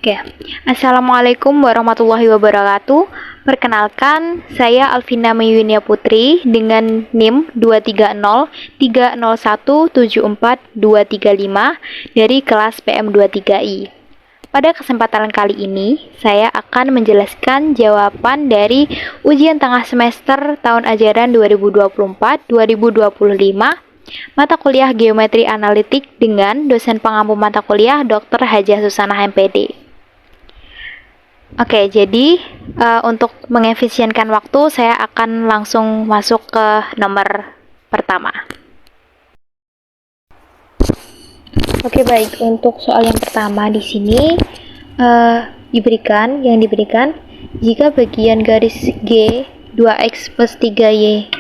Oke, Assalamualaikum warahmatullahi wabarakatuh. Perkenalkan, saya Alvina Mayunia Putri dengan NIM 23030174235 dari kelas PM23I. Pada kesempatan kali ini, saya akan menjelaskan jawaban dari ujian tengah semester tahun ajaran 2024-2025 mata kuliah Geometri Analitik dengan dosen pengampu mata kuliah Dr. Hajah Susanah MPD. Oke, jadi untuk mengefisienkan waktu, saya akan langsung masuk ke nomor pertama. Oke, baik. Untuk soal yang pertama di sini diberikan jika bagian garis G 2x plus 3y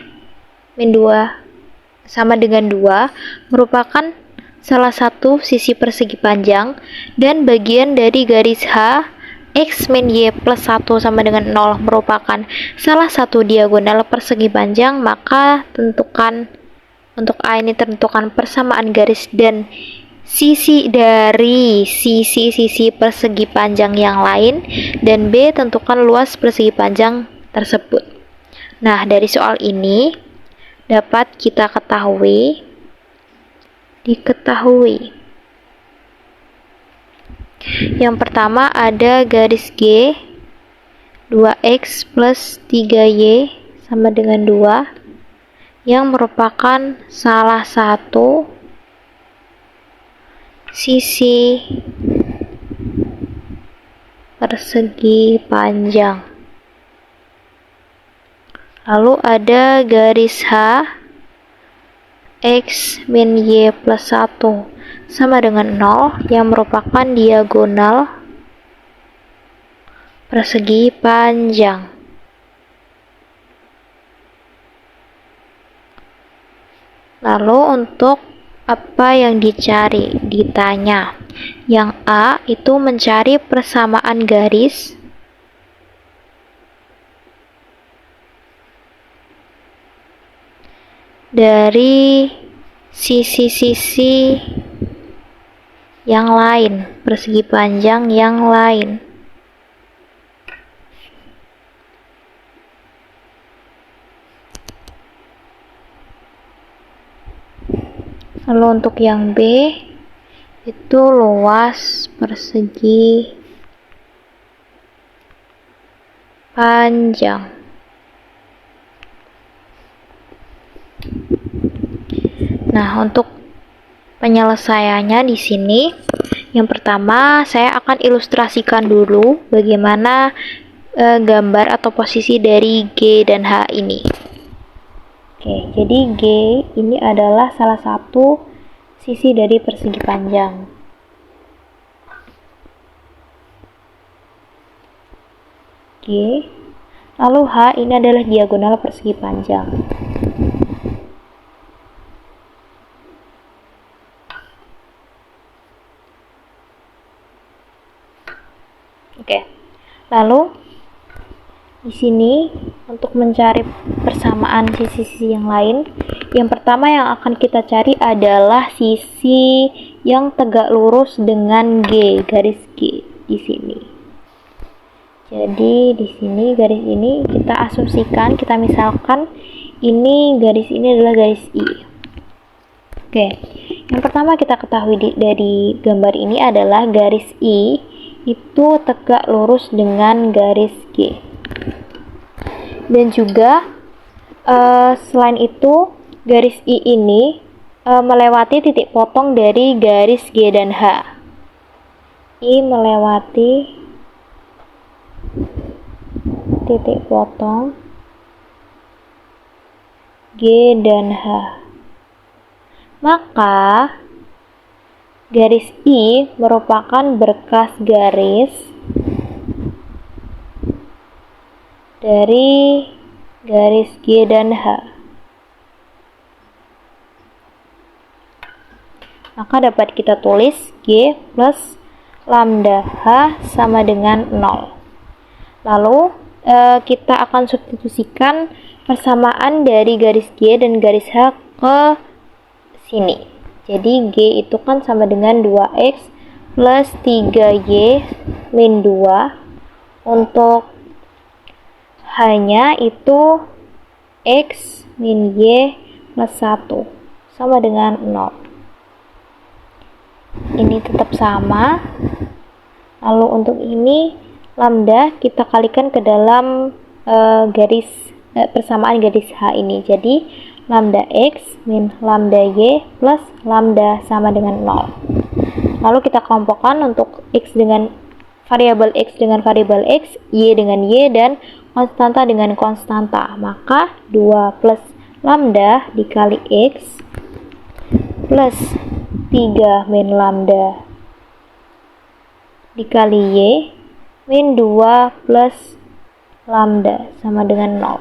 min 2 sama dengan 2 merupakan salah satu sisi persegi panjang dan bagian dari garis H X min Y plus 1 sama dengan 0 merupakan salah satu diagonal persegi panjang, maka tentukan untuk A ini tentukan persamaan garis dan sisi dari sisi persegi panjang yang lain, dan B tentukan luas persegi panjang tersebut. Nah, dari soal ini dapat kita diketahui yang pertama ada garis G 2x plus 3y sama dengan 2 yang merupakan salah satu sisi persegi panjang. Lalu ada garis H X min Y plus 1 sama dengan 0 yang merupakan diagonal persegi panjang. Lalu untuk apa yang ditanya. Yang A itu mencari persamaan garis dari sisi-sisi yang lain, persegi panjang yang lain. Lalu untuk yang B itu luas persegi panjang. Nah, untuk penyelesaiannya di sini, yang pertama saya akan ilustrasikan dulu bagaimana gambar atau posisi dari G dan H ini. Oke, jadi G ini adalah salah satu sisi dari persegi panjang. G, lalu H ini adalah diagonal persegi panjang. Oke, lalu di sini untuk mencari persamaan sisi-sisi yang lain, yang pertama yang akan kita cari adalah sisi yang tegak lurus dengan G, garis G di sini. Jadi di sini garis ini kita asumsikan, kita misalkan ini garis ini adalah garis I. Oke, yang pertama kita ketahui dari gambar ini adalah garis I itu tegak lurus dengan garis G. Dan juga selain itu garis I ini melewati titik potong dari garis G dan H. I melewati titik potong G dan H. Maka garis I merupakan berkas garis dari garis G dan H. Maka dapat kita tulis G plus lambda H sama dengan 0. Lalu kita akan substitusikan persamaan dari garis G dan garis H ke sini. Jadi G itu kan sama dengan 2x plus 3Y min 2. Untuk H-nya itu X min Y plus 1 sama dengan 0. Ini tetap sama. Lalu untuk ini lambda kita kalikan ke dalam persamaan garis H ini. Jadi lambda X min lambda Y plus lambda sama dengan 0. Lalu kita kelompokkan untuk X dengan variabel X dengan variabel X, Y dengan Y, dan konstanta dengan konstanta. Maka 2 plus lambda dikali X plus 3 min lambda dikali Y min 2 plus lambda sama dengan 0.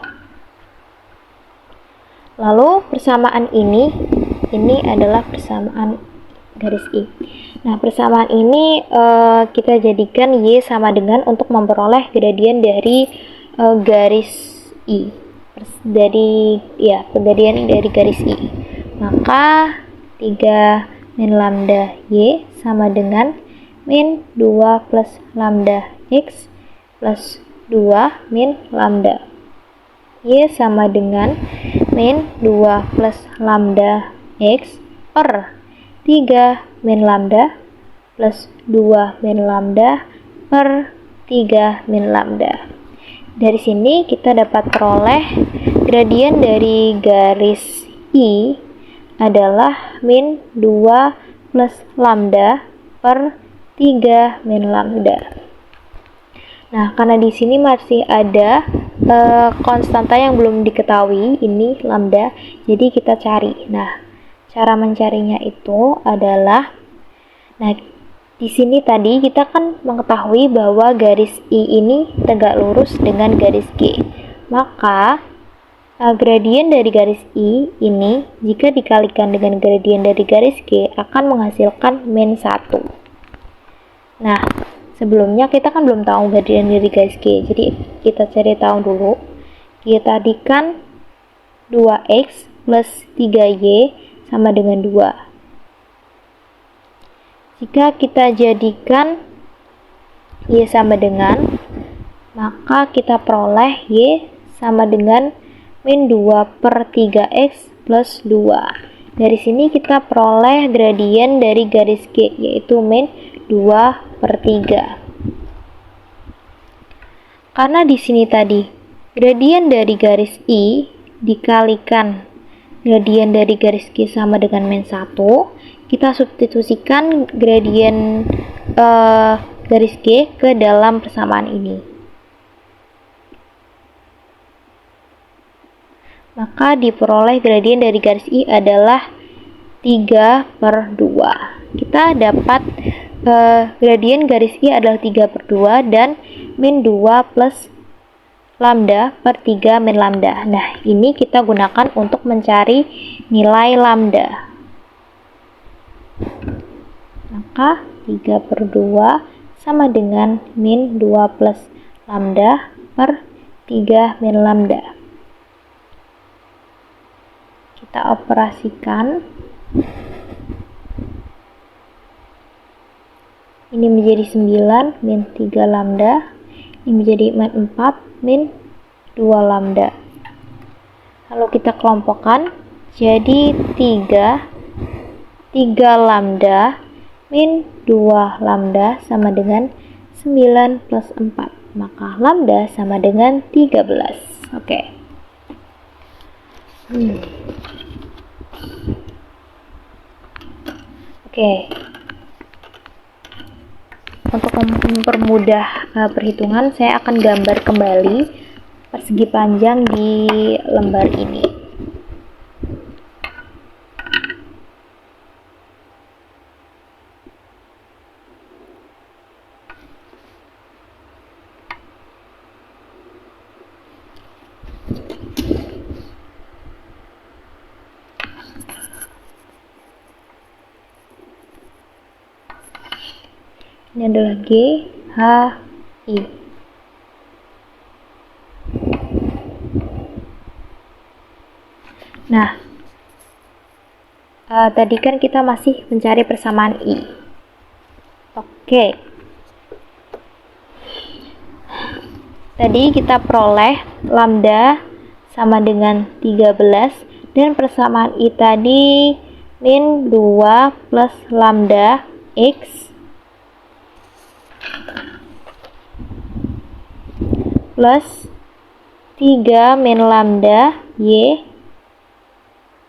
Lalu persamaan ini adalah persamaan garis I. Nah, persamaan ini kita jadikan Y sama dengan untuk memperoleh gradien dari garis I. Gradien dari garis I. Maka 3 min lambda Y sama dengan min 2 plus lambda X plus 2 min lambda Y sama dengan min 2 plus lambda X per 3 min lambda plus 2 min lambda per 3 min lambda. Dari sini kita dapat peroleh gradien dari garis I adalah min 2 plus lambda per 3 min lambda. Nah, karena di sini masih ada konstanta yang belum diketahui, ini lambda, jadi kita cari. Nah, cara mencarinya itu adalah, di sini tadi kita kan mengetahui bahwa garis I ini tegak lurus dengan garis G. Maka gradien dari garis I ini jika dikalikan dengan gradien dari garis G akan menghasilkan min 1. Nah, sebelumnya kita kan belum tahu gradien dari garis G, jadi kita cari tahu dulu. Kita jadikan 2x plus 3y sama dengan 2. Jika kita jadikan y sama dengan, maka kita peroleh y sama dengan min 2 per 3x plus 2. Dari sini kita peroleh gradien dari garis G, yaitu min 2 per 3. Karena di sini tadi gradien dari garis I dikalikan gradien dari garis G sama dengan min 1, kita substitusikan gradien garis G ke dalam persamaan ini. Maka diperoleh gradien dari garis I adalah 3 per 2. Kita dapat gradien garis I adalah 3 per 2 dan min 2 plus lambda per 3 min lambda. Nah, ini kita gunakan untuk mencari nilai lambda. Maka 3 per 2 sama dengan min 2 plus lambda per 3 min lambda. Kita operasikan. Ini menjadi 9 min 3 lambda. Ini menjadi min 4 min 2 lambda. Lalu kita kelompokkan jadi 3 lambda min 2 lambda sama dengan 9 plus 4. Maka lambda sama dengan 13. Oke. Untuk mempermudah perhitungan, saya akan gambar kembali persegi panjang di lembar ini. Ini adalah G, H, I. Nah, tadi kan kita masih mencari persamaan I. Oke. Tadi kita peroleh lambda sama dengan 13 dan persamaan I tadi min 2 plus lambda X plus 3 min lambda Y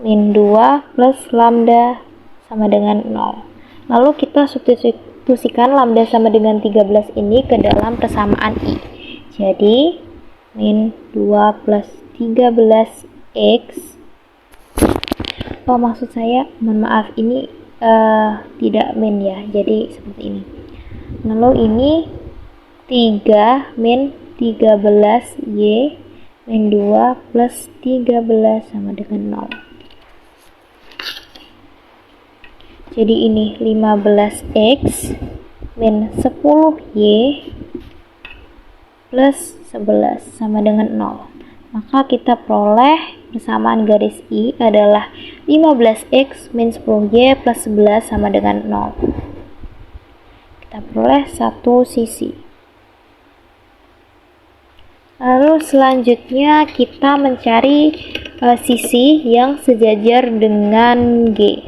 min 2 plus lambda sama dengan 0. Lalu kita substitusikan lambda sama dengan 13 ini ke dalam persamaan I. Jadi min 2 plus 13X. Oh, maksud saya, mohon maaf, ini tidak min ya, jadi seperti ini. Lalu ini 3 min 13Y min 2 plus 13 sama dengan 0. Jadi ini 15X min 10Y plus 11 sama dengan 0. Maka kita peroleh persamaan garis I adalah 15X min 10Y plus 11 sama dengan 0. Kita peroleh satu sisi. Lalu selanjutnya kita mencari sisi yang sejajar dengan G.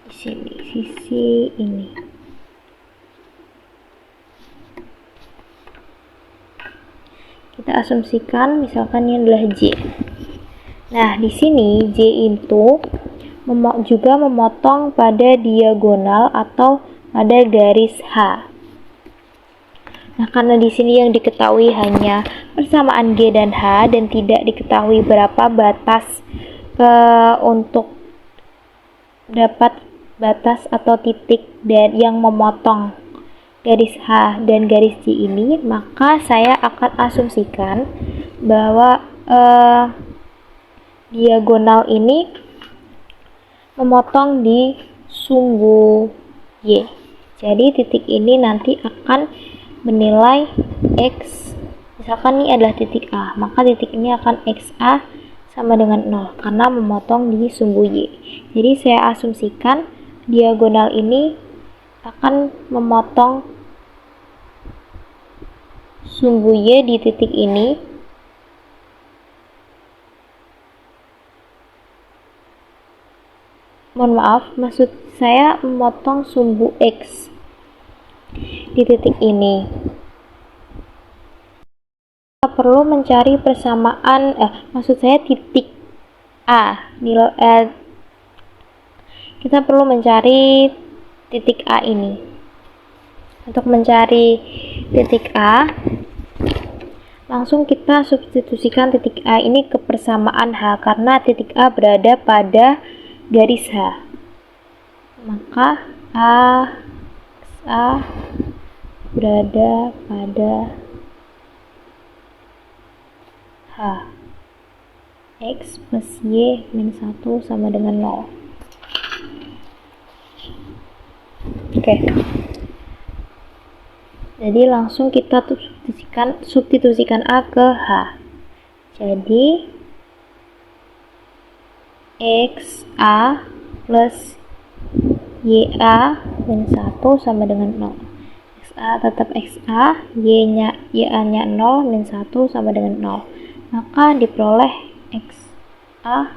Di sini, sisi ini. Kita asumsikan misalkan ini adalah J. Nah, di sini J itu juga memotong pada diagonal atau pada garis H. Nah, karena di sini yang diketahui hanya persamaan G dan H dan tidak diketahui berapa batas untuk dapat batas atau titik dan yang memotong garis H dan garis J ini, maka saya akan asumsikan bahwa diagonal ini memotong di sumbu Y. Jadi titik ini nanti akan menilai X, misalkan ini adalah titik A, maka titik ini akan XA sama dengan 0 karena memotong di sumbu Y. Jadi saya asumsikan diagonal ini akan memotong sumbu Y di titik ini mohon maaf, maksud saya memotong sumbu X di titik ini. Kita perlu mencari persamaan, maksud saya titik A, kita perlu mencari titik A ini. Untuk mencari titik A, langsung kita substitusikan titik A ini ke persamaan H karena titik A berada pada garis H. Maka A berada pada H. X plus Y min 1 sama dengan 0. Oke. Jadi langsung kita substitusikan A ke H. Jadi XA plus YA min 1 sama dengan 0. XA tetap XA, YA-nya 0 min 1 sama dengan 0. Maka diperoleh XA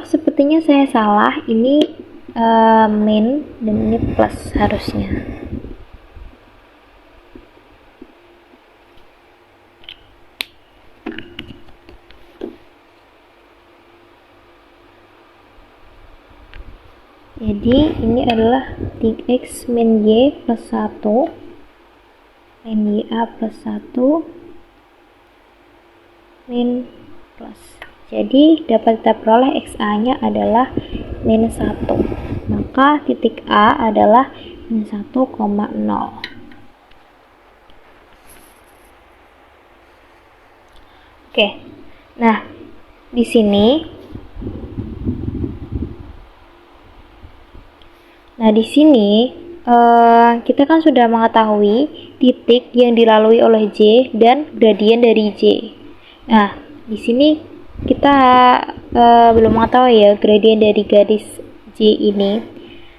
sepertinya saya salah, ini min dan ini plus harusnya. Jadi ini adalah 3x min y plus 1 min ya plus 1 min plus. Jadi dapat kita peroleh XA nya adalah min 1. Maka titik A adalah min 1,0. Oke. Nah, di sini kita kan sudah mengetahui titik yang dilalui oleh J dan gradien dari J. Nah, di sini kita belum mengetahui ya gradien dari garis J ini.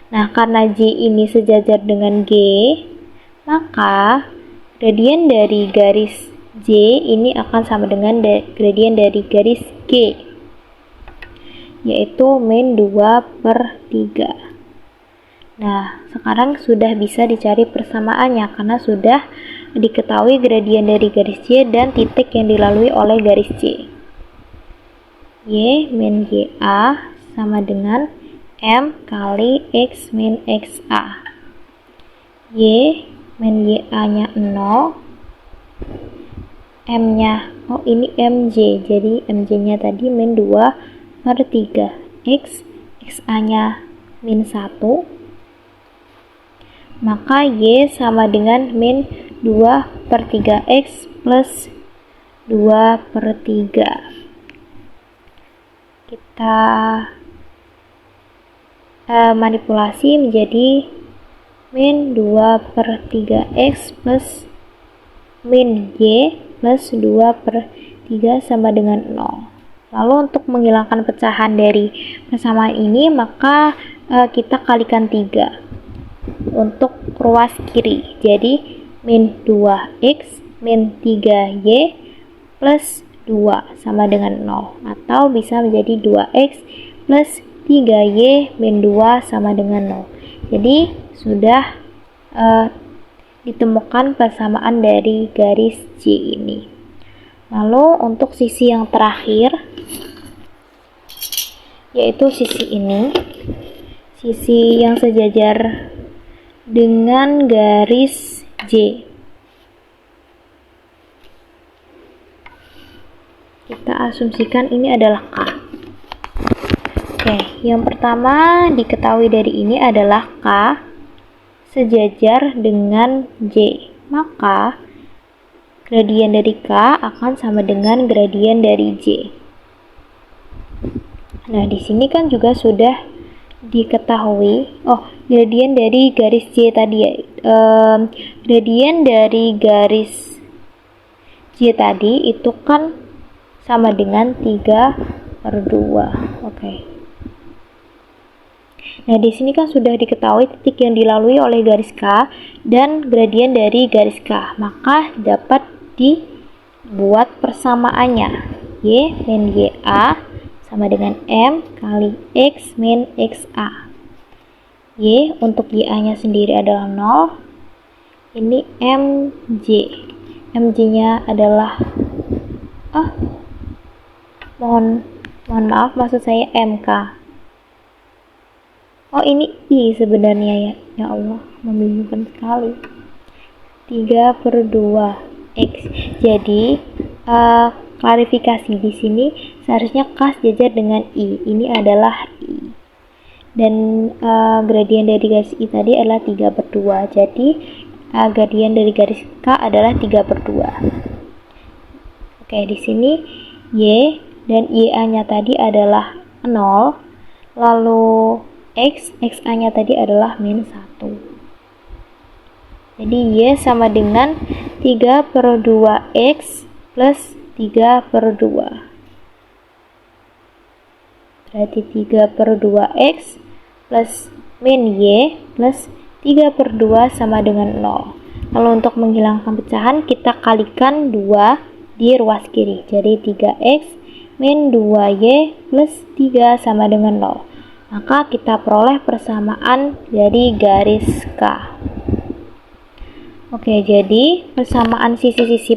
Nah, karena J ini sejajar dengan G, maka gradien dari garis J ini akan sama dengan gradien dari garis G, yaitu min 2/3. Nah, sekarang sudah bisa dicari persamaannya karena sudah diketahui gradien dari garis J dan titik yang dilalui oleh garis J. Y min YA sama dengan M kali X min XA. Y min YA-nya 0, M-nya, ini MJ, jadi MJ-nya tadi min 2/3. X, XA-nya min 1, maka Y sama dengan min 2/3X plus 2/3. Kita manipulasi menjadi min 2/3X plus min Y plus 2/3 sama dengan 0. Lalu untuk menghilangkan pecahan dari persamaan ini, maka kita kalikan 3 untuk ruas kiri. Jadi min 2X min 3Y plus 2 sama dengan 0, atau bisa menjadi 2X plus 3Y min 2 sama dengan 0. Jadi sudah ditemukan persamaan dari garis J ini. Lalu untuk sisi yang terakhir, yaitu sisi ini, sisi yang sejajar dengan garis J. Kita asumsikan ini adalah K. Oke, yang pertama diketahui dari ini adalah K sejajar dengan J. Maka gradien dari K akan sama dengan gradien dari J. Nah, di sini kan juga sudah diketahui, gradien dari garis J tadi ya. Gradien dari garis J tadi itu kan sama dengan 3/2. Oke. Nah, di sini kan sudah diketahui titik yang dilalui oleh garis K dan gradien dari garis K. Maka dapat dibuat persamaannya. Y min YA sama dengan M kali X min XA. Y untuk YA-nya sendiri adalah 0. Ini MJ. MJ-nya adalah mohon maaf, maksud saya MK. Ini I sebenarnya ya. Ya Allah, membingungkan sekali. 3/2 X. Jadi klarifikasi di sini seharusnya K sejajar dengan I. Ini adalah I. Dan gradien dari garis I tadi adalah 3/2. Jadi gradien dari garis K adalah 3/2. Oke, di sini Y dan YA-nya tadi adalah 0, lalu X, XA-nya tadi adalah min 1. Jadi Y sama dengan 3/2X plus 3/2. Berarti 3/2X plus min Y plus 3/2 sama dengan 0. Lalu untuk menghilangkan pecahan, kita kalikan 2 di ruas kiri. Jadi 3X min 2Y plus 3 sama dengan 0. Maka kita peroleh persamaan dari garis K. Oke, jadi persamaan sisi-sisi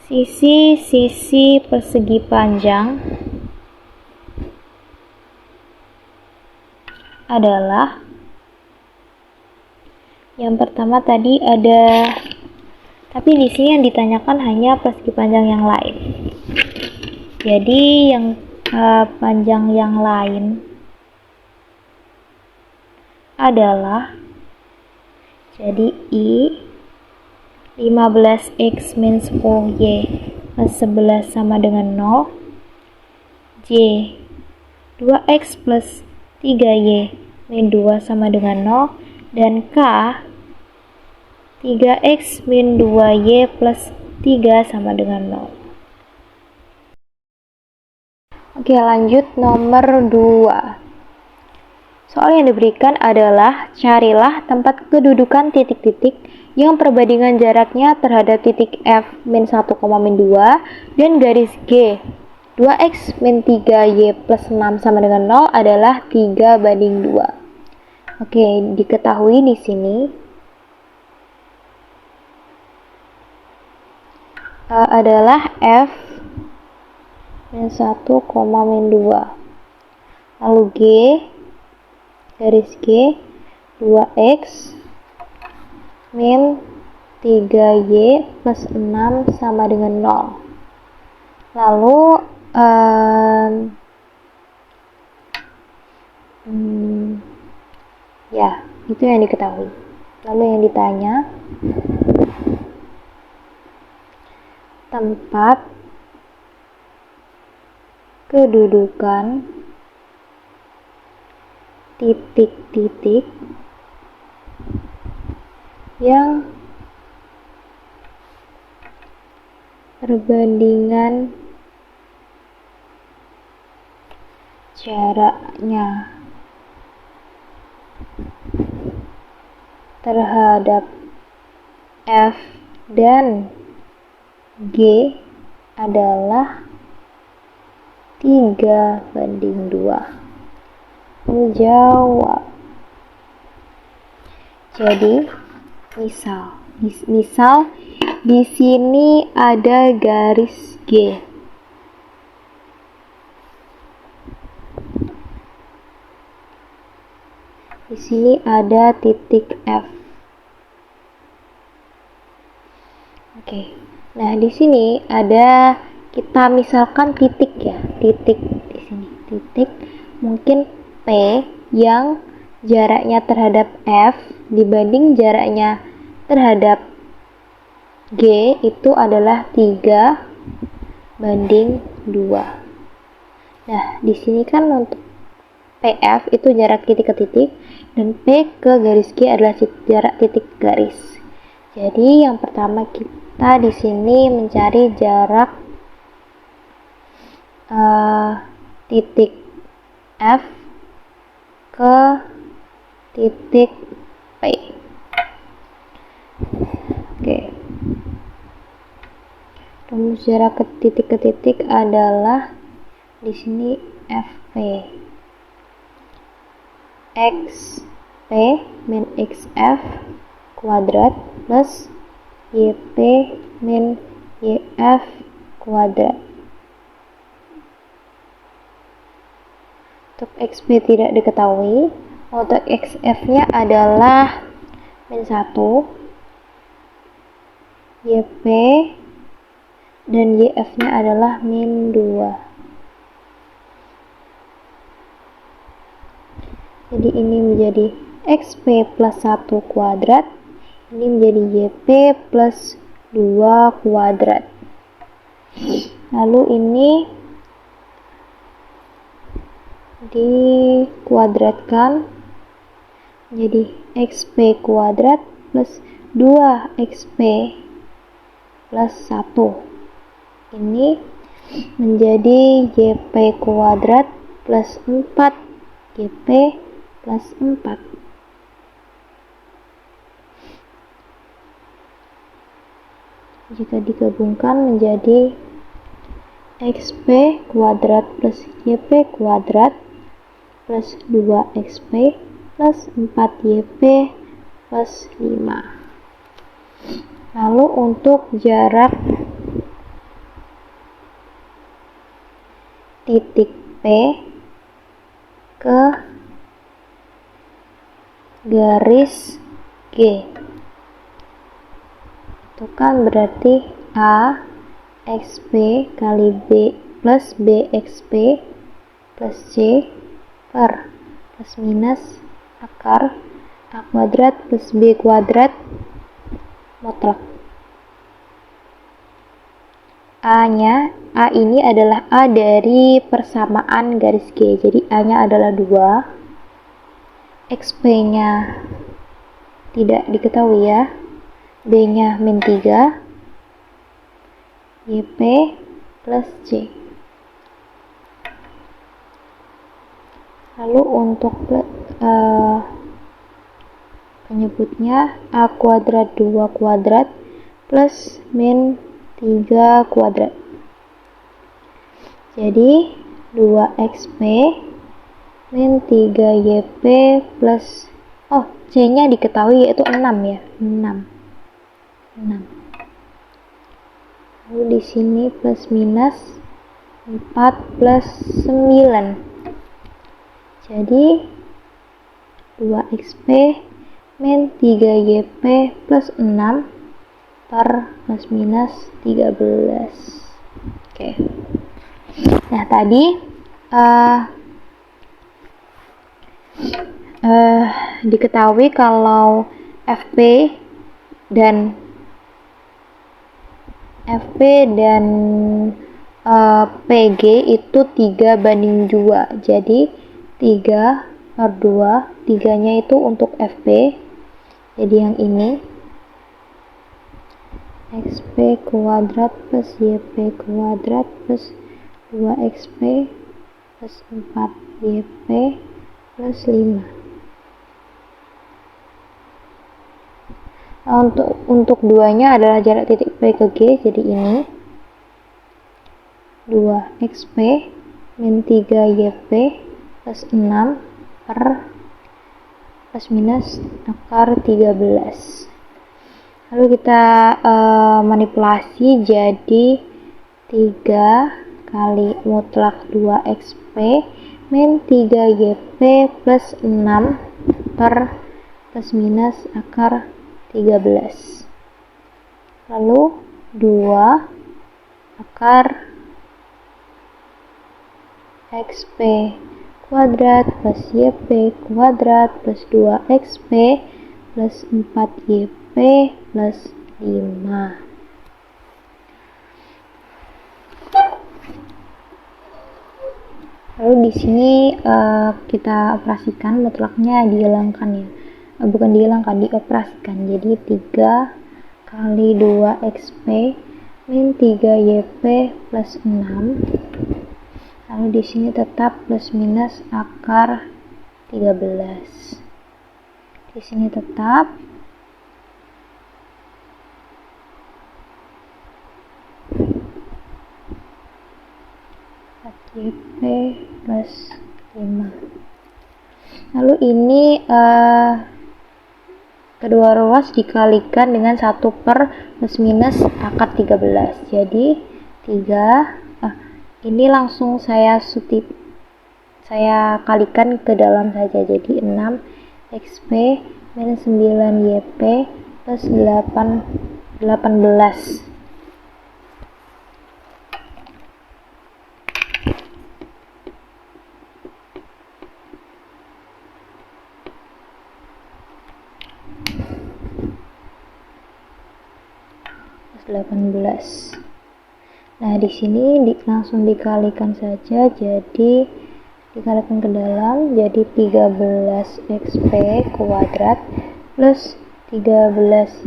sisi-sisi persegi panjang adalah, yang pertama tadi ada, tapi di sini yang ditanyakan hanya persegi panjang yang lain. Jadi yang panjang yang lain adalah, jadi I 15X min 10Y plus 11 sama dengan 0, J 2X plus 3Y min 2 sama dengan 0, dan K 3x min 2y plus 3 sama dengan 0. Oke, lanjut nomor 2. Soal yang diberikan adalah carilah tempat kedudukan titik-titik yang perbandingan jaraknya terhadap titik F min 1, min 2 dan garis G 2x min 3y plus 6 sama dengan 0 adalah 3:2. Oke, diketahui di sini adalah F min 1, min 2. Lalu G garis G 2x min 3y plus 6 sama dengan 0. Lalu ya, itu yang diketahui. Lalu yang ditanya, tempat kedudukan titik-titik yang perbandingan jaraknya terhadap F dan G adalah 3:2. Menjawab. Jadi, misal di sini ada garis G. Di sini ada titik F. Oke. Nah, di sini ada, kita misalkan titik ya, titik di sini, titik mungkin P yang jaraknya terhadap F dibanding jaraknya terhadap G itu adalah 3:2. Nah, di sini kan untuk PF itu jarak titik ke titik dan P ke garis G adalah jarak titik garis. Jadi yang pertama kita di sini mencari jarak titik F ke titik P. Oke. Rumus jarak ke titik adalah di sini FP. XP min XF kuadrat plus YP min YF kuadrat. Untuk XP tidak diketahui. Untuk XF-nya adalah min 1, YP dan YF-nya adalah min 2. Jadi ini menjadi XP plus 1 kuadrat, ini menjadi YP plus 2 kuadrat. Lalu ini dikuadratkan menjadi XP kuadrat plus 2XP plus 1. Ini menjadi YP kuadrat plus 4YP plus 4. Jika digabungkan menjadi XP kuadrat plus YP kuadrat plus 2XP plus 4YP plus 5. Lalu untuk jarak titik P ke garis G itu kan berarti A XP kali B plus BXP plus C per plus minus akar A kuadrat plus B kuadrat mutlak. A ini adalah A dari persamaan garis G, jadi A nya adalah 2, XP nya tidak diketahui ya, B-nya min 3, YP plus C. Lalu untuk penyebutnya A kuadrat 2 kuadrat plus min 3 kuadrat. Jadi 2xp min 3yp plus C-nya diketahui yaitu 6 ya. 6. Lalu di sini plus minus 4 plus 9. Jadi 2xp min 3yp plus 6 per plus minus 13. Oke. Nah, tadi diketahui kalau FP dan PG itu 3:2. Jadi 3/2, 3-nya itu untuk FP. Jadi yang ini xp kuadrat plus yp kuadrat plus 2xp plus 4yp plus 5. Nah, untuk 2-nya adalah jarak titik P ke G, jadi ini 2xp min 3yp plus 6 per plus minus akar 13. Lalu kita manipulasi jadi 3 kali mutlak 2xp min 3yp plus 6 per plus minus akar 13. Lalu 2 akar xp kuadrat plus yp kuadrat plus 2xp plus 4yp plus 5. Lalu di sini kita operasikan, mutlaknya dihilangkan ya. Bukan dihilangkan, dioperasikan. Jadi 3 kali 2xp min 3yp plus 6. Lalu di sini tetap plus minus akar 13. Di sini tetap yp plus 5. Lalu ini kedua ruas dikalikan dengan 1 per plus minus akar 13. Jadi 3 ini langsung saya kalikan ke dalam saja. Jadi 6 xp min 9 yp plus 18. Nah, di sini langsung dikalikan saja, jadi dikalikan ke dalam, jadi 13 xp kuadrat plus 13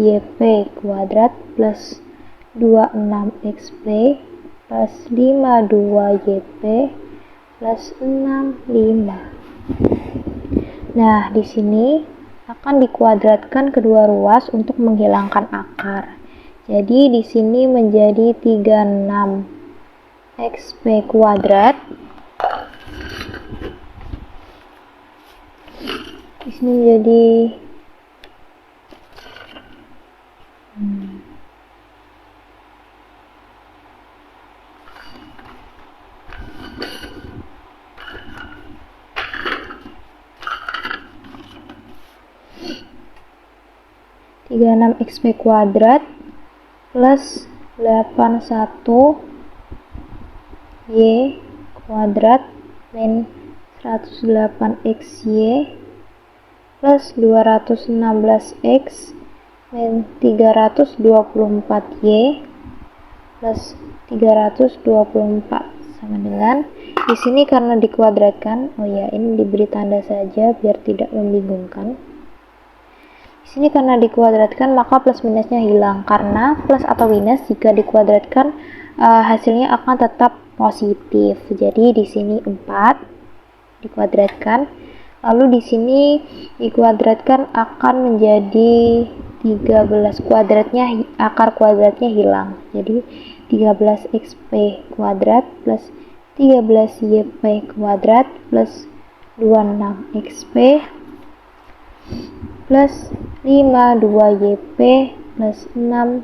yp kuadrat plus 26 xp plus 52 yp plus 65. Nah, di sini akan dikuadratkan kedua ruas untuk menghilangkan akar. Jadi di sini menjadi 36 xp kuadrat. Di sini menjadi 36 xp kuadrat plus 81 y kuadrat min 108 xy plus 216 x min 324 y plus 324 sama dengan, di sini karena dikuadratkan, ini diberi tanda saja biar tidak membingungkan. Di sini karena dikuadratkan maka plus minusnya hilang, karena plus atau minus jika dikuadratkan hasilnya akan tetap positif. Jadi di sini 4 dikuadratkan, lalu di sini dikuadratkan akan menjadi 13, akar kuadratnya hilang. Jadi 13xp kuadrat plus 13yp kuadrat plus 26xp plus 52yp plus 65.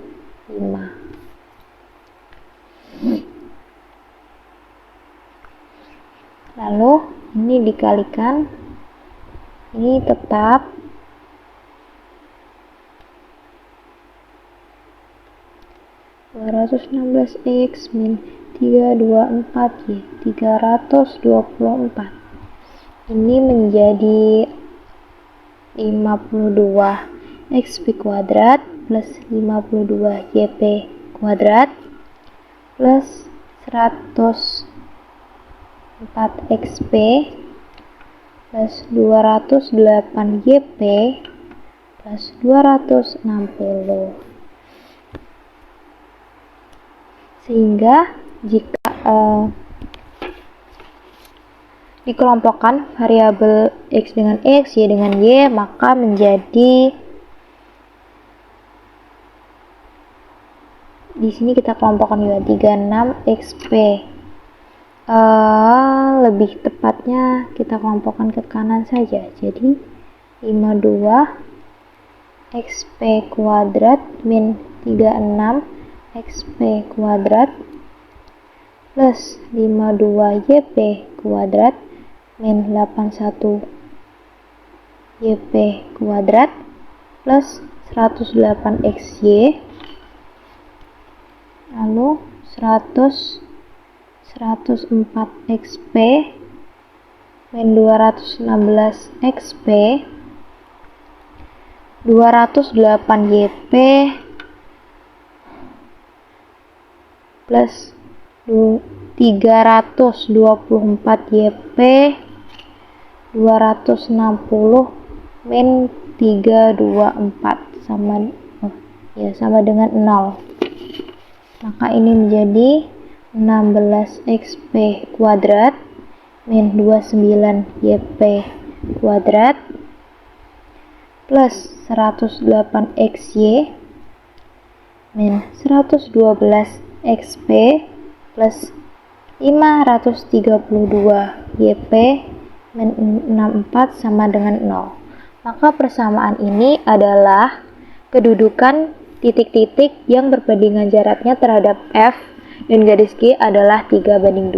Lalu ini dikalikan, ini tetap 216x min 324y 324. Ini menjadi 52xp kuadrat plus 52yp kuadrat plus 104xp plus 208yp plus 260. Sehingga jika dikelompokkan variabel x dengan x, y dengan y, maka menjadi, di sini kita kelompokkan juga 36xp. Lebih tepatnya kita kelompokkan ke kanan saja. Jadi 52xp kuadrat min 36xp kuadrat plus 52yp kuadrat min 81yp kuadrat plus 108xy lalu 104xp min 216xp 208yp plus 324yp 260 min 324 sama dengan 0. Maka ini menjadi 16xp kuadrat min 29yp kuadrat plus 108xy min 112xp plus 532yp min 64 sama dengan 0. Maka persamaan ini adalah kedudukan titik-titik yang perbandingan jaraknya terhadap F dan garis G adalah 3:2.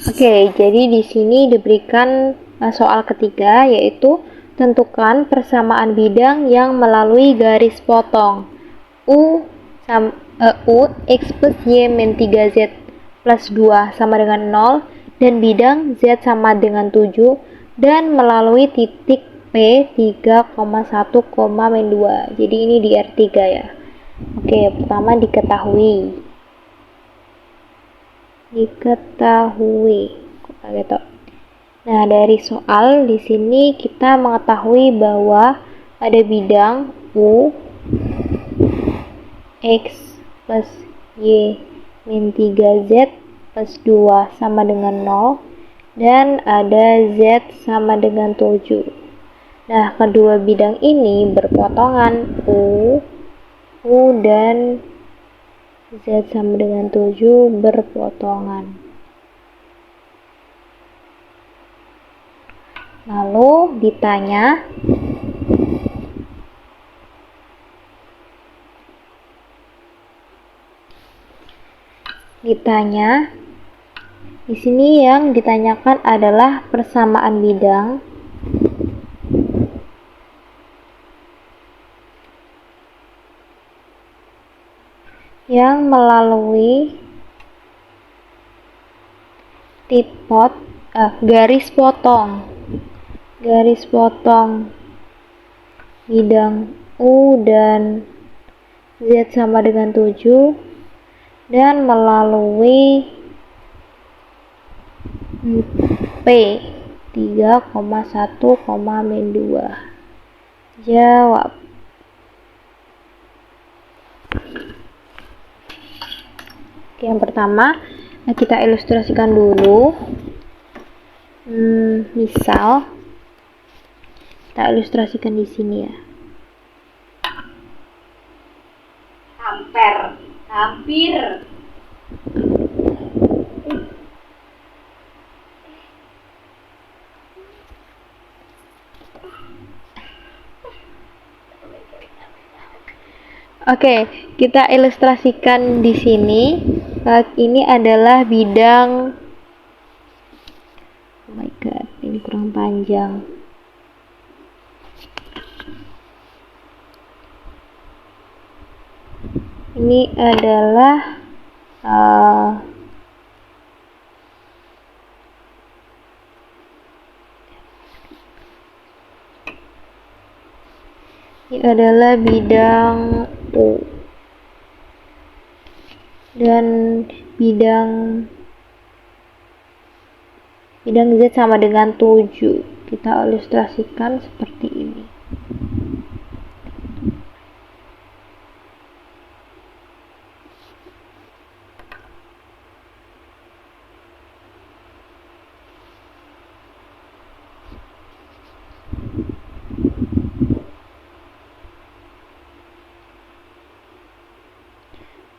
Oke, jadi di sini diberikan soal ketiga, yaitu tentukan persamaan bidang yang melalui garis potong U x plus y min 3z plus 2 sama dengan 0 dan bidang z sama dengan 7 dan melalui titik P 3,1, min 2. Jadi ini di R3 ya. Oke, pertama diketahui. Nah, dari soal di sini kita mengetahui bahwa ada bidang U x plus y min 3z plus 2 sama dengan 0 dan ada z sama dengan 7. Nah, kedua bidang ini berpotongan U dan z sama dengan 7 berpotongan. Lalu ditanya di sini yang ditanyakan adalah persamaan bidang yang melalui garis potong bidang U dan Z sama dengan 7 dan melalui P 3,1, min 2. Jawab. Oke, yang pertama kita ilustrasikan dulu. Misal kita ilustrasikan di sini ya. Hampir. Oke, kita ilustrasikan di sini. Ini adalah bidang. Oh my god, ini kurang panjang. Ini adalah bidang U dan bidang Z sama dengan 7. Kita ilustrasikan seperti ini.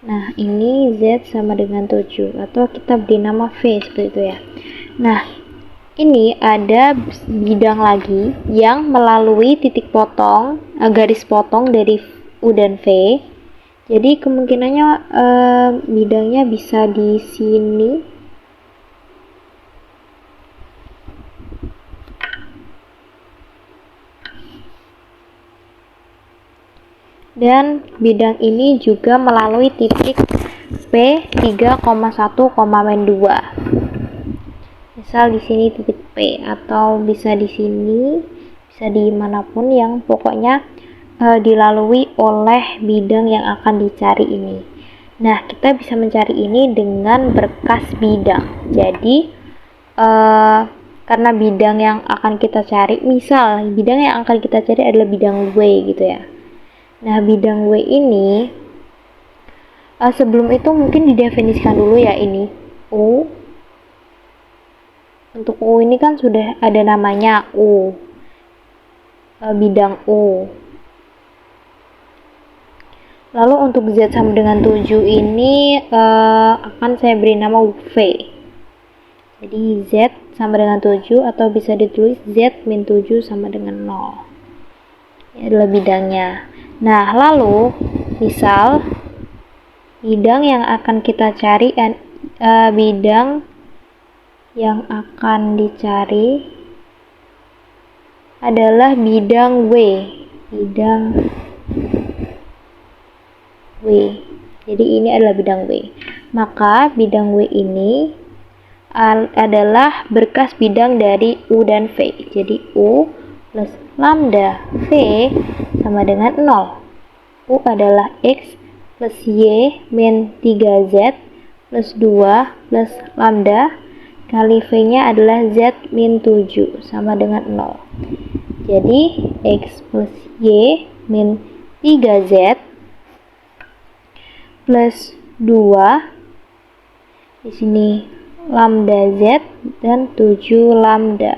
Nah, ini Z sama dengan 7, atau kita beri nama V seperti itu ya. Nah, ini ada bidang lagi yang melalui titik potong, garis potong dari U dan V. Jadi kemungkinannya bidangnya bisa di sini. Dan bidang ini juga melalui titik P 3,1, min 2. Misal di sini titik P, atau bisa di sini, bisa di manapun yang pokoknya dilalui oleh bidang yang akan dicari ini. Nah, kita bisa mencari ini dengan berkas bidang. Jadi karena bidang yang akan kita cari, misal bidang yang akan kita cari adalah bidang W gitu ya. Nah, bidang W ini sebelum itu mungkin didefinisikan dulu ya, ini U. Untuk U ini kan sudah ada namanya U, bidang U. Lalu untuk Z sama dengan 7 ini akan saya beri nama V. Jadi Z sama dengan 7, atau bisa ditulis Z min 7 sama dengan 0. Ini adalah bidangnya. Nah, lalu misal bidang yang akan kita cari, bidang yang akan dicari adalah bidang W. Jadi ini adalah bidang W. Maka bidang W ini adalah berkas bidang dari U dan V. Jadi U plus lambda V sama dengan 0. U adalah X plus Y min 3Z plus 2 plus lambda kali V nya adalah Z min 7 sama dengan 0. Jadi X plus Y min 3Z plus 2, di sini lambda Z dan 7 lambda.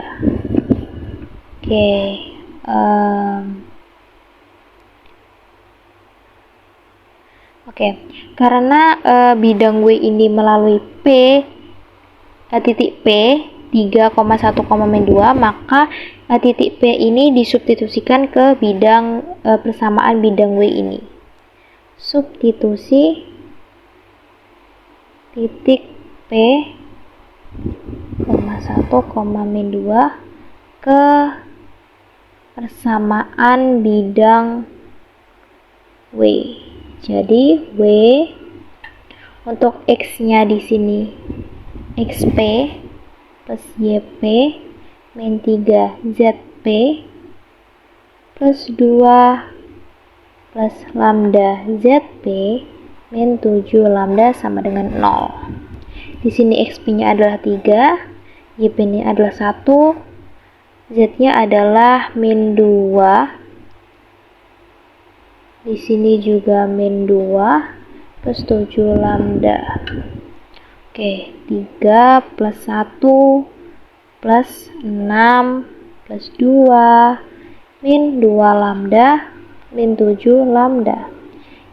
Oke, karena bidang W ini melalui titik P 3,1, min 2, maka titik P ini disubstitusikan ke bidang persamaan bidang W ini. Substitusi titik P, 1, min 2 ke persamaan bidang W. Jadi W untuk X-nya di sini XP plus YP min 3 ZP plus 2 plus lambda ZP min 7 lambda sama dengan 0. Di sini XP-nya adalah 3, YP-nya adalah 1, Z-nya adalah min 2. Di sini juga min 2 plus 7 lambda. Oke, 3 plus 1 plus 6 plus 2 min 2 lambda min 7 lambda.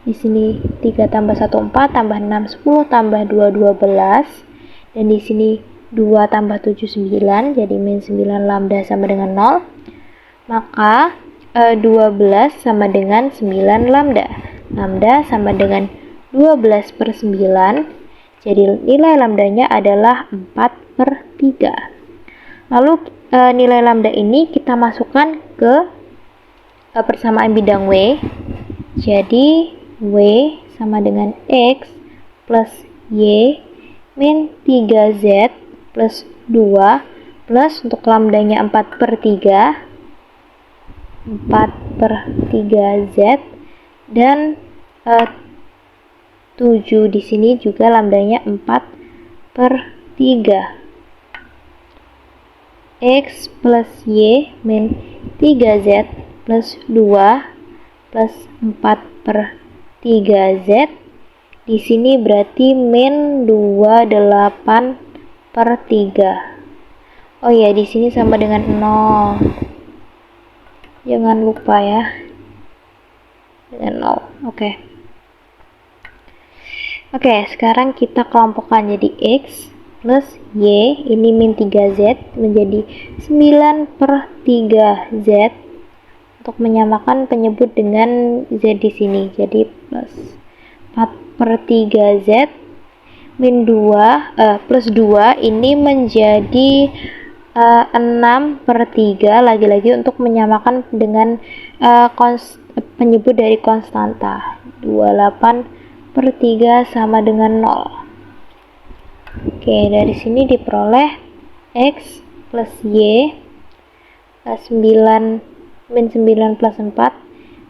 Di sini 3 tambah 1 4 tambah 6 10 tambah 2 12, dan di sini 2 tambah 7 9, jadi min 9 lambda sama dengan 0. Maka 12 sama dengan 9 lambda. Lambda sama dengan 12 per 9. Jadi nilai lambdanya adalah 4/3. Lalu nilai lambda ini kita masukkan ke persamaan bidang W. Jadi W sama dengan X plus Y min 3Z plus 2 plus untuk lambdanya 4/3. 4/3Z, dan 7 di sini juga lambdanya 4/3. X plus Y min 3Z plus 2 plus 4/3Z. Di sini berarti min 28/3. Oh ya, di sini sama dengan 0. Jangan lupa ya, dengan 0. Oke, sekarang kita kelompokkan jadi X plus Y, ini min 3Z menjadi 9/3Z untuk menyamakan penyebut dengan Z di sini, jadi plus 4/3Z min 2 plus 2 ini menjadi 6/3, lagi-lagi untuk menyamakan dengan penyebut dari konstanta. 28/3 sama dengan 0. Oke, dari sini diperoleh X plus Y 9 min 9 plus 4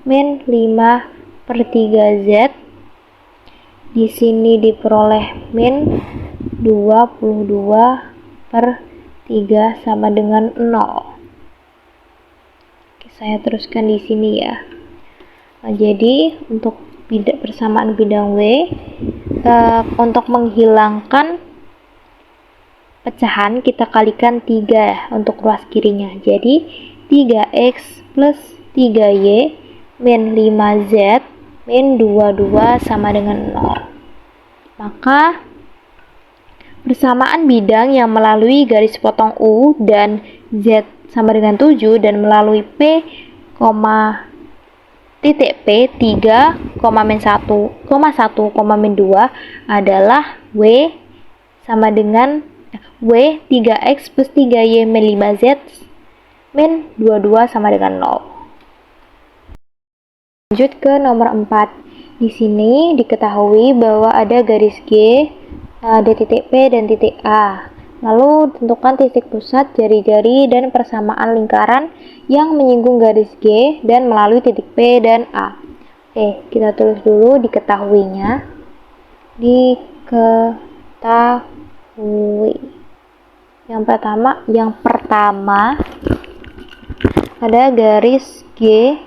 min 5/3Z. Di sini diperoleh min 22/3 sama dengan 0. Oke, saya teruskan di sini ya. Jadi untuk persamaan bidang W, untuk menghilangkan pecahan kita kalikan 3 untuk ruas kirinya. Jadi 3X plus 3Y min 5Z min 22 sama dengan 0. Maka persamaan bidang yang melalui garis potong U dan Z sama dengan 7 dan melalui P, titik P 3, min 1, 1, min 2 adalah W sama dengan W 3X plus 3Y min 5Z min 22 sama dengan 0. Lanjut ke nomor 4. Di sini diketahui bahwa ada garis G, ada titik P dan titik A. Lalu tentukan titik pusat jari-jari dan persamaan lingkaran yang menyinggung garis G dan melalui titik P dan A. Oke, kita tulis dulu diketahuinya. Diketahui. Yang pertama ada garis G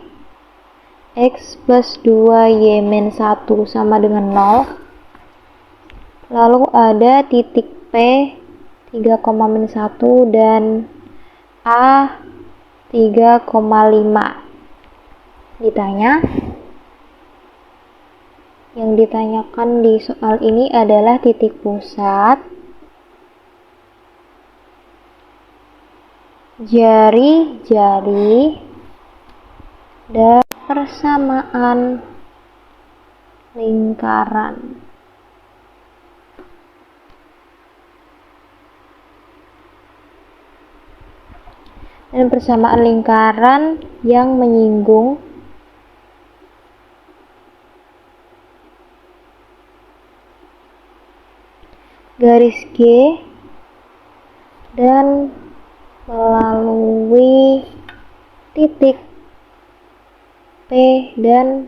X plus 2Y min 1 sama dengan 0. Lalu ada titik P 3, min 1 dan A 3,5. Yang ditanyakan di soal ini adalah titik pusat, jari-jari, dan persamaan lingkaran. Dan persamaan lingkaran yang menyinggung garis G dan melalui titik P dan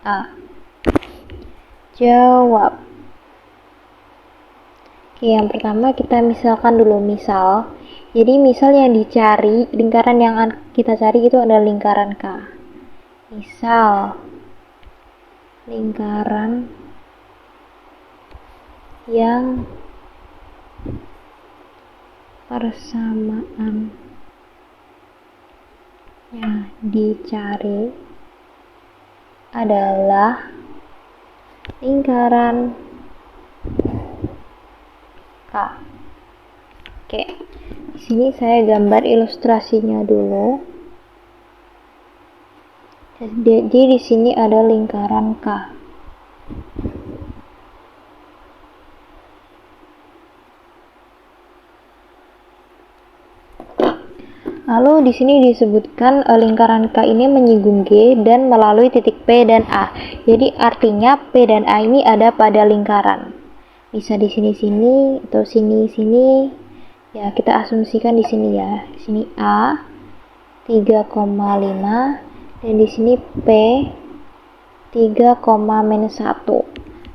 A. Jawab. Oke, yang pertama kita misalkan dulu. Misal Jadi misal yang dicari, lingkaran yang kita cari itu adalah lingkaran K. Misal lingkaran yang persamaannya dicari adalah lingkaran K. Oke, di sini saya gambar ilustrasinya dulu. Jadi di sini ada lingkaran K. Lalu di sini disebutkan lingkaran K ini menyinggung G dan melalui titik P dan A. Jadi artinya P dan A ini ada pada lingkaran. Bisa di sini atau sini. Ya, kita asumsikan di sini ya. Di sini A 3,5 dan di sini P 3,-1.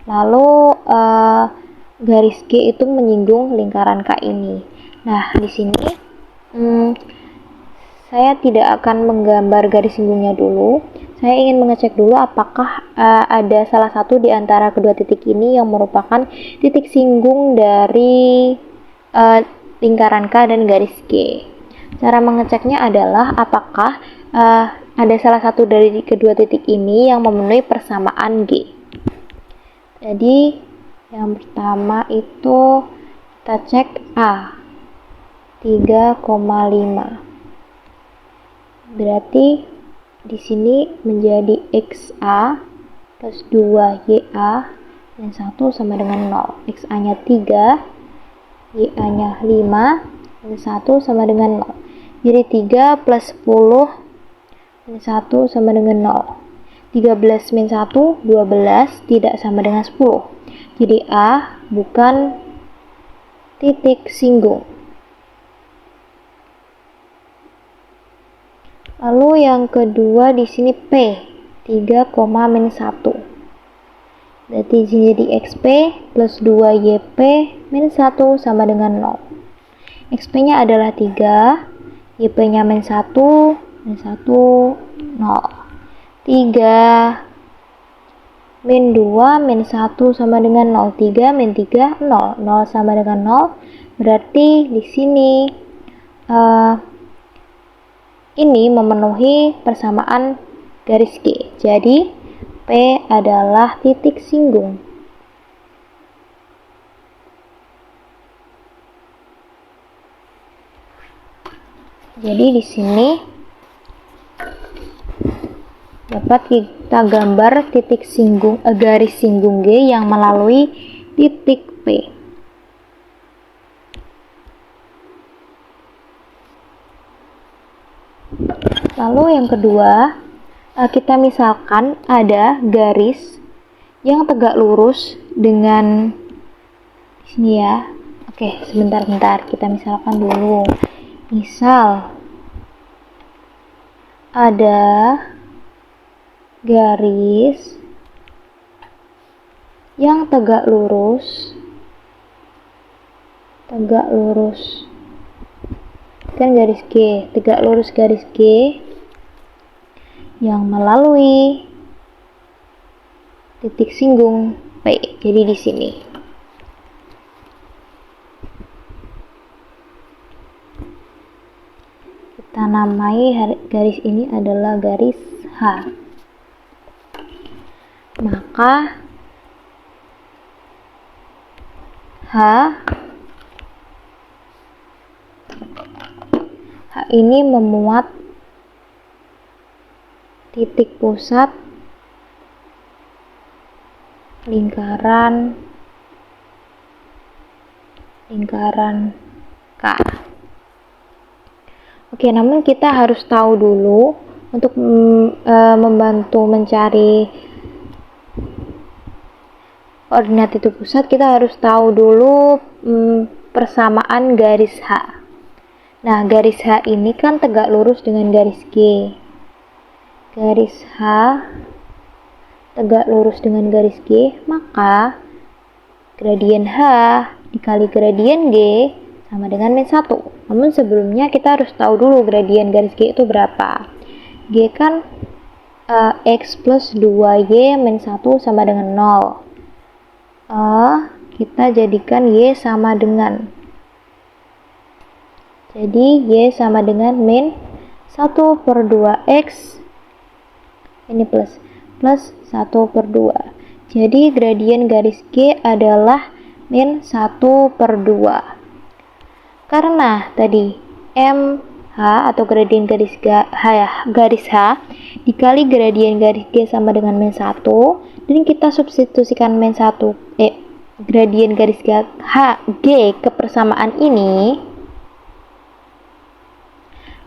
Lalu garis G itu menyinggung lingkaran K ini. Nah, di sini saya tidak akan menggambar garis singgungnya dulu. Saya ingin mengecek dulu apakah ada salah satu di antara kedua titik ini yang merupakan titik singgung dari lingkaran K dan garis G. Cara mengeceknya adalah apakah ada salah satu dari kedua titik ini yang memenuhi persamaan G. Jadi yang pertama itu kita cek A 3,5. Berarti di sini menjadi XA plus 2YA dan 1 sama dengan 0. XA-nya 3, YA-nya 5, dan 1 sama dengan 0. Jadi 3 plus 10 dan 1 sama dengan 0. 13 min 1, 12, tidak sama dengan 10. Jadi A bukan titik singgung. Lalu yang kedua di sini P 3,-1. Berarti di sini jadi XP plus 2YP min 1 sama dengan 0. XP-nya adalah 3, YP-nya min 1, min 1, 0. 3 min 2 min 1 sama dengan 0. 3 min 3, 0. 0 sama dengan 0. Berarti di sini ini memenuhi persamaan garis G. Jadi P adalah titik singgung. Jadi di sini dapat kita gambar titik singgung garis singgung G yang melalui titik P. Lalu yang kedua, kita misalkan ada garis yang tegak lurus dengan sini ya. Oke, sebentar kita misalkan dulu. Misal ada garis yang tegak lurus kan garis G, tegak lurus garis G yang melalui titik singgung P. Jadi di sini. Kita namai garis ini adalah garis H. Maka H ini memuat titik pusat lingkaran K. Oke, namun kita harus tahu dulu untuk membantu mencari koordinat titik pusat, kita harus tahu dulu persamaan garis H. Nah, garis H ini kan tegak lurus dengan garis G. Garis H tegak lurus dengan garis G, maka gradien H dikali gradien G sama dengan min 1. Namun sebelumnya kita harus tahu dulu gradien garis G itu berapa. G kan X plus 2Y min 1 sama dengan 0. Kita jadikan Y sama dengan, jadi Y sama dengan min 1 per 2X, ini plus 1 per 2. Jadi gradien garis G adalah min 1 per 2. Karena tadi MH atau gradien garis H dikali gradien garis G sama dengan min 1, dan kita substitusikan min 1 gradien garis G ke persamaan ini,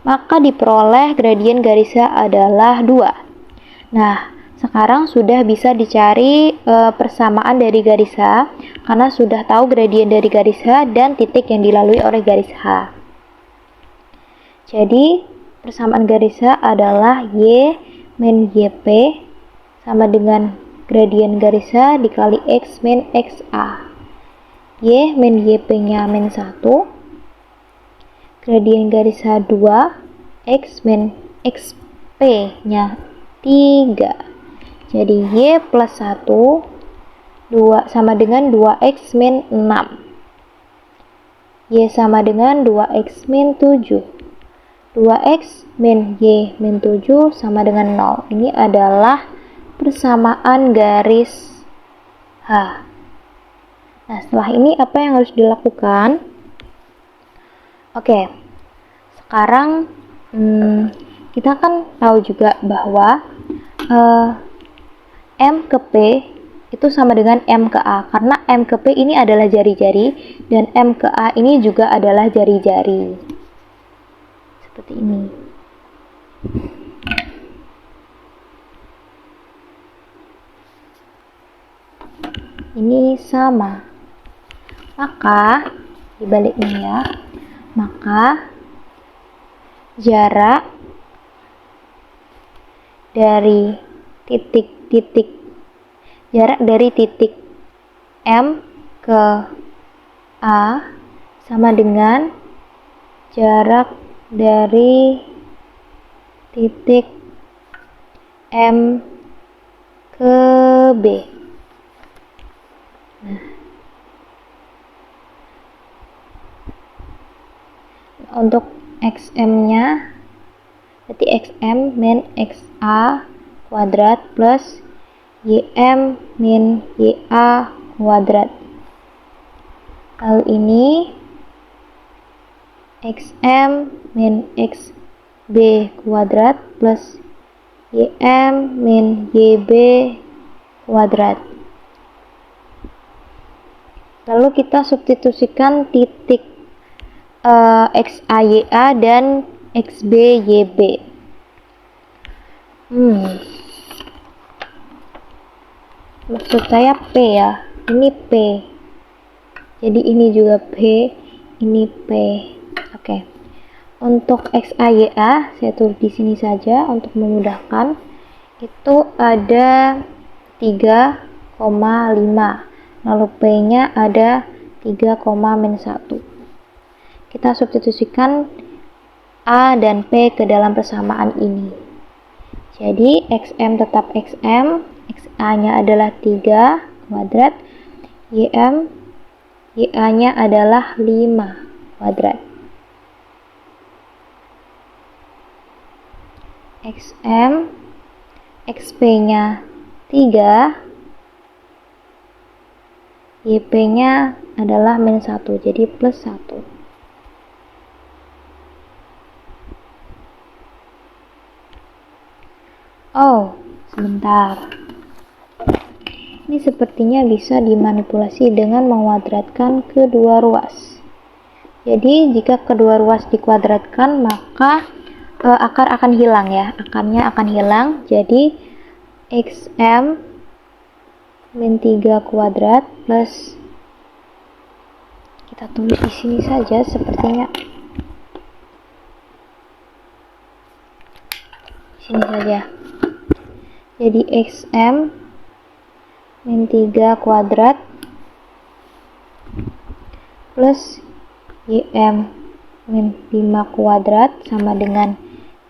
maka diperoleh gradien garis H adalah 2. Nah, sekarang sudah bisa dicari persamaan dari garis H, karena sudah tahu gradien dari garis H dan titik yang dilalui oleh garis H. Jadi, persamaan garis H adalah Y min YP sama dengan gradien garis H dikali X min XA. Y min YP-nya min 1, gradien garis H 2, X min XP-nya 3. Jadi Y plus 1 sama dengan 2X min 6. Y sama dengan 2X min 7. 2X min Y min 7 sama dengan 0. Ini adalah persamaan garis H. Nah, setelah ini apa yang harus dilakukan? Oke, sekarang kita kan tahu juga bahwa M ke P itu sama dengan M ke A, karena M ke P ini adalah jari-jari dan M ke A ini juga adalah jari-jari. Seperti ini. Ini sama. Maka dibaliknya ya. Maka jarak dari titik M ke A sama dengan jarak dari titik M ke B. Nah, untuk XM-nya berarti XM min XA kuadrat plus YM min YA kuadrat. Lalu ini XM min XB kuadrat plus YM min YB kuadrat. Lalu kita substitusikan titik XAYA dan XBYB. Maksud saya P ya, ini P, jadi ini juga P, ini P. Oke. Untuk XAYA saya tulis di sini saja untuk memudahkan. Itu ada 3,5, lalu P-nya ada 3,-1. Kita substitusikan A dan P ke dalam persamaan ini. Jadi XM tetap XM, XA-nya adalah 3 kuadrat, YA-nya adalah 5 kuadrat. XM, XP-nya 3, YP-nya adalah min 1, jadi plus 1. Oh, sebentar. Ini sepertinya bisa dimanipulasi dengan menguadratkan kedua ruas. Jadi, jika kedua ruas dikuadratkan, maka akar akan hilang ya. Akarnya akan hilang. Jadi, XM min 3 kuadrat plus, kita tulis di sini saja sepertinya. Sini saja. Jadi XM min 3 kuadrat plus YM min 5 kuadrat sama dengan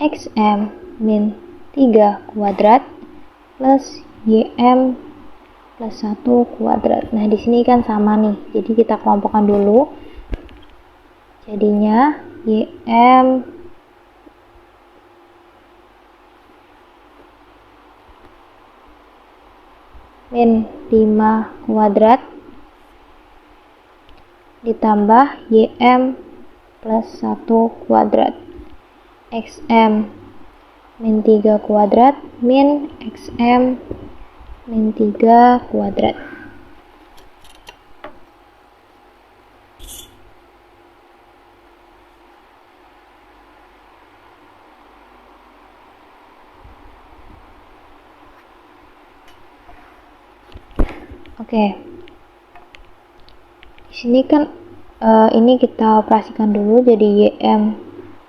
XM min 3 kuadrat plus YM plus 1 kuadrat. Nah, di sini kan sama nih. Jadi kita kelompokkan dulu. Jadinya YM min 5 kuadrat ditambah YM plus 1 kuadrat XM min 3 kuadrat min XM min 3 kuadrat. Oke. Di sini kan ini kita operasikan dulu jadi YM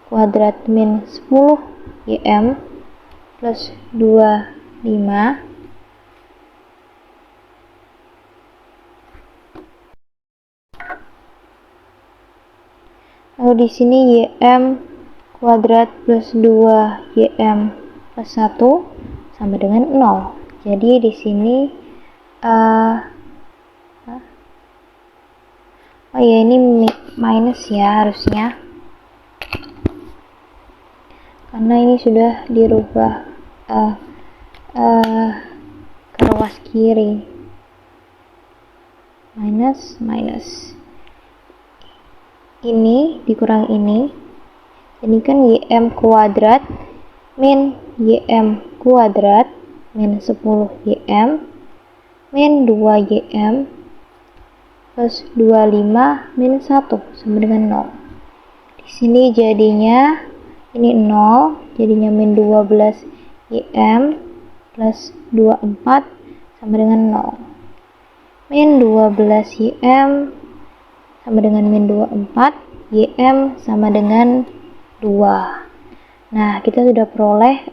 kuadrat min 10 YM plus 25 lalu di sini YM kuadrat plus 2 YM plus 1 sama dengan 0. Jadi di sini oh ya, ini minus ya harusnya, karena ini sudah dirubah ke ruas kiri. Minus ini dikurang ini, jadi kan YM kuadrat min YM kuadrat min 10 YM min 2 YM plus 25 min 1 sama dengan 0. Di sini jadinya ini 0, jadinya min 12 YM plus 24 sama dengan 0. Min 12 YM sama dengan min 24, YM sama dengan 2. Nah, kita sudah peroleh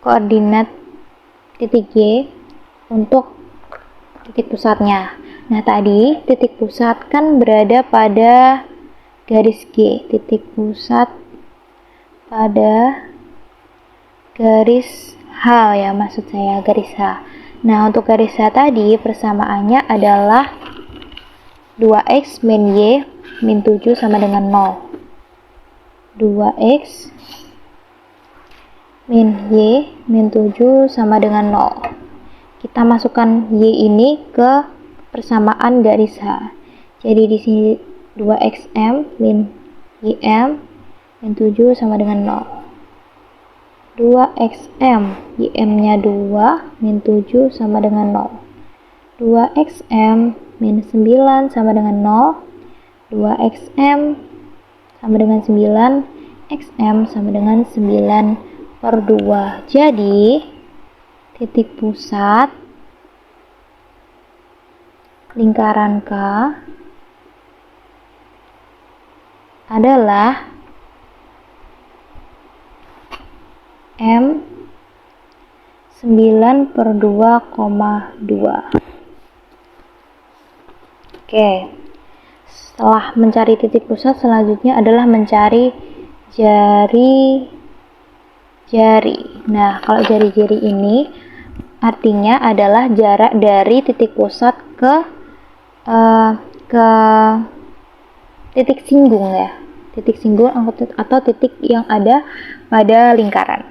koordinat titik Y untuk titik pusatnya. Nah, tadi titik pusat kan berada pada garis G, titik pusat pada garis H ya, maksud saya garis H. Nah, untuk garis H tadi persamaannya adalah 2x min Y min 7 sama dengan 0. 2x min Y min 7 sama dengan 0. Kita masukkan Y ini ke persamaan garis H. Jadi di sini 2xm min YM min 7 sama dengan 0. 2xm YM-nya 2 min 7 sama dengan 0. 2xm min 9 sama dengan 0. 2xm sama dengan 9. xm sama dengan 9/2. Jadi titik pusat lingkaran K adalah M 9/2,2. Oke, setelah mencari titik pusat, selanjutnya adalah mencari jari-jari. Nah, kalau jari-jari ini artinya adalah jarak dari titik pusat ke titik singgung ya, titik singgung atau titik yang ada pada lingkaran.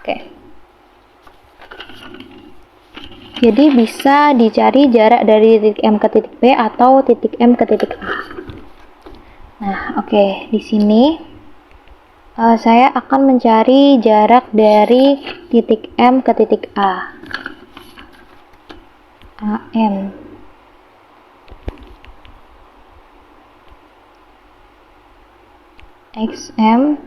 Oke. Jadi bisa dicari jarak dari titik M ke titik P atau titik M ke titik A. Nah, oke, di sini saya akan mencari jarak dari titik M ke titik A. AM. XM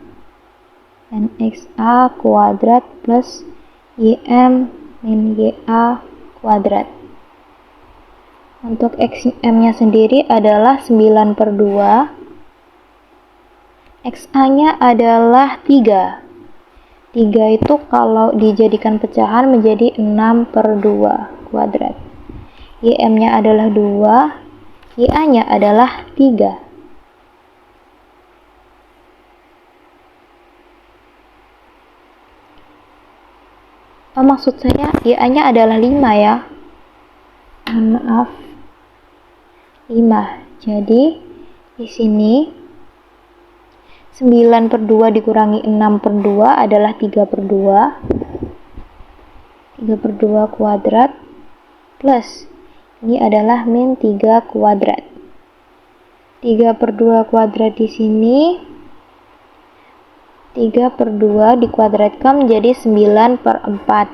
dan XA kuadrat plus YM min YA kuadrat. Untuk XM nya sendiri adalah 9/2 XA-nya adalah 3. 3 itu kalau dijadikan pecahan menjadi 6/2 kuadrat. YM-nya adalah 2, YA-nya adalah 3. Maksud saya YA-nya adalah 5 ya. Maaf. 5. Jadi di sini 9/2 dikurangi 6/2 adalah 3/2. 3/2 kuadrat plus ini adalah min 3 kuadrat. 3/2 kuadrat di sini 3/2 dikuadratkan menjadi 9/4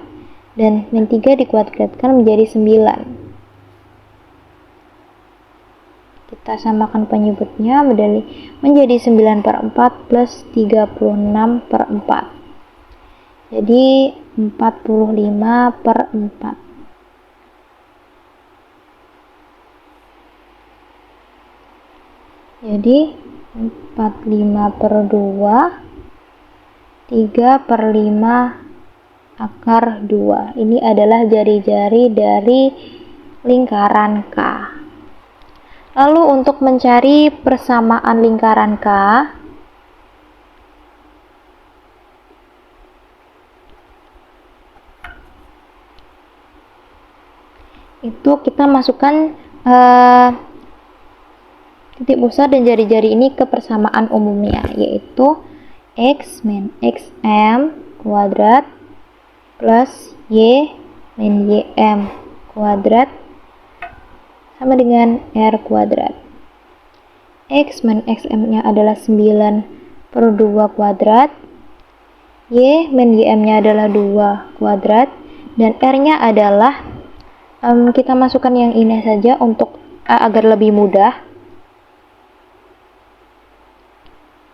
dan min 3 dikuadratkan menjadi 9. Kita samakan penyebutnya menjadi 9/4 plus 36/4. Jadi 45/4. Jadi 45/2 3/5 akar 2. Ini adalah jari-jari dari lingkaran K. Lalu untuk mencari persamaan lingkaran K, itu kita masukkan titik pusat dan jari-jari ini ke persamaan umumnya, yaitu X min XM kuadrat plus Y min YM kuadrat sama dengan R kuadrat. X min XM-nya adalah 9/2 kuadrat, Y min YM-nya adalah 2 kuadrat, dan R-nya adalah, kita masukkan yang ini saja untuk agar lebih mudah,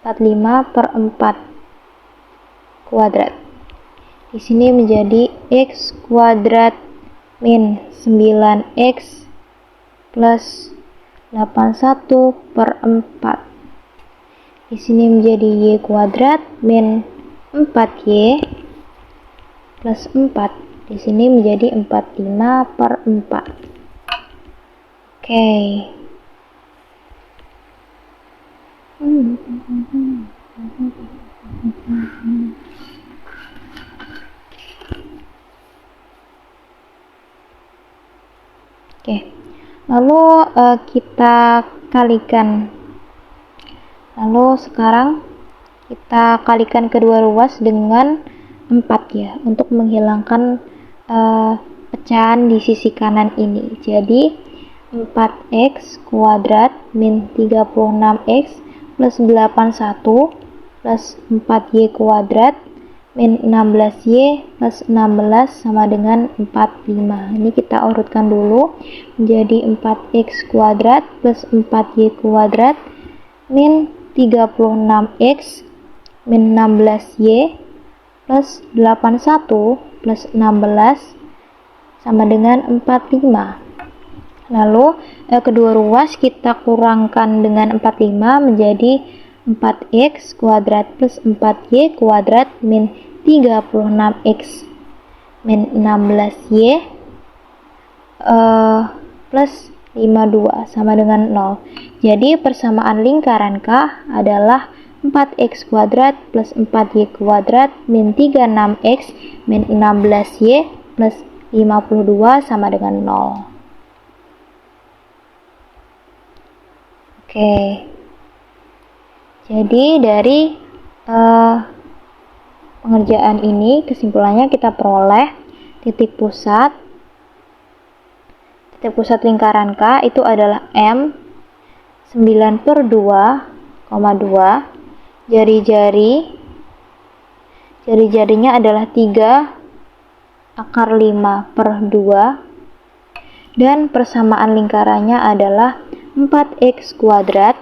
45/4 kuadrat. Di sini menjadi X kuadrat min 9X plus 81/4. Di sini menjadi Y kuadrat min 4Y plus 4. Di sini menjadi 45/4. Oke. Oke. Lalu kita kalikan. Lalu sekarang kita kalikan kedua ruas dengan 4 ya, untuk menghilangkan pecahan di sisi kanan ini. Jadi 4x kuadrat min 36x plus 81 plus 4y kuadrat min 16y plus 16 sama dengan 45. Ini kita urutkan dulu menjadi 4x kuadrat plus 4y kuadrat min 36x min 16y plus 81 plus 16 sama dengan 45. Lalu kedua ruas kita kurangkan dengan 45 menjadi 4x kuadrat plus 4y kuadrat min 36x min 16y plus 52 sama dengan 0. Jadi persamaan lingkaran K adalah 4x kuadrat plus 4y kuadrat min 36x min 16y plus 52 sama dengan 0. Oke, jadi dari pengerjaan ini kesimpulannya kita peroleh titik pusat lingkaran K itu adalah M 9/2,2, jari-jarinya adalah 3 akar 5/2, dan persamaan lingkarannya adalah 4x kuadrat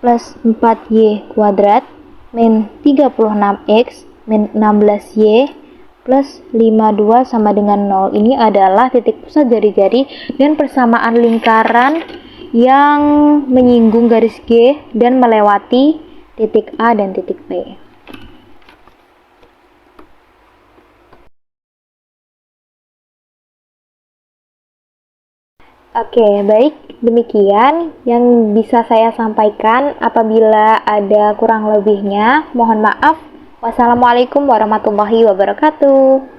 plus 4y kuadrat min 36x min 16y plus 52 sama dengan 0. Ini adalah titik pusat jari-jari dan persamaan lingkaran yang menyinggung garis G dan melewati titik A dan titik B. Oke, baik. Demikian yang bisa saya sampaikan. Apabila ada kurang lebihnya, mohon maaf. Wassalamualaikum warahmatullahi wabarakatuh.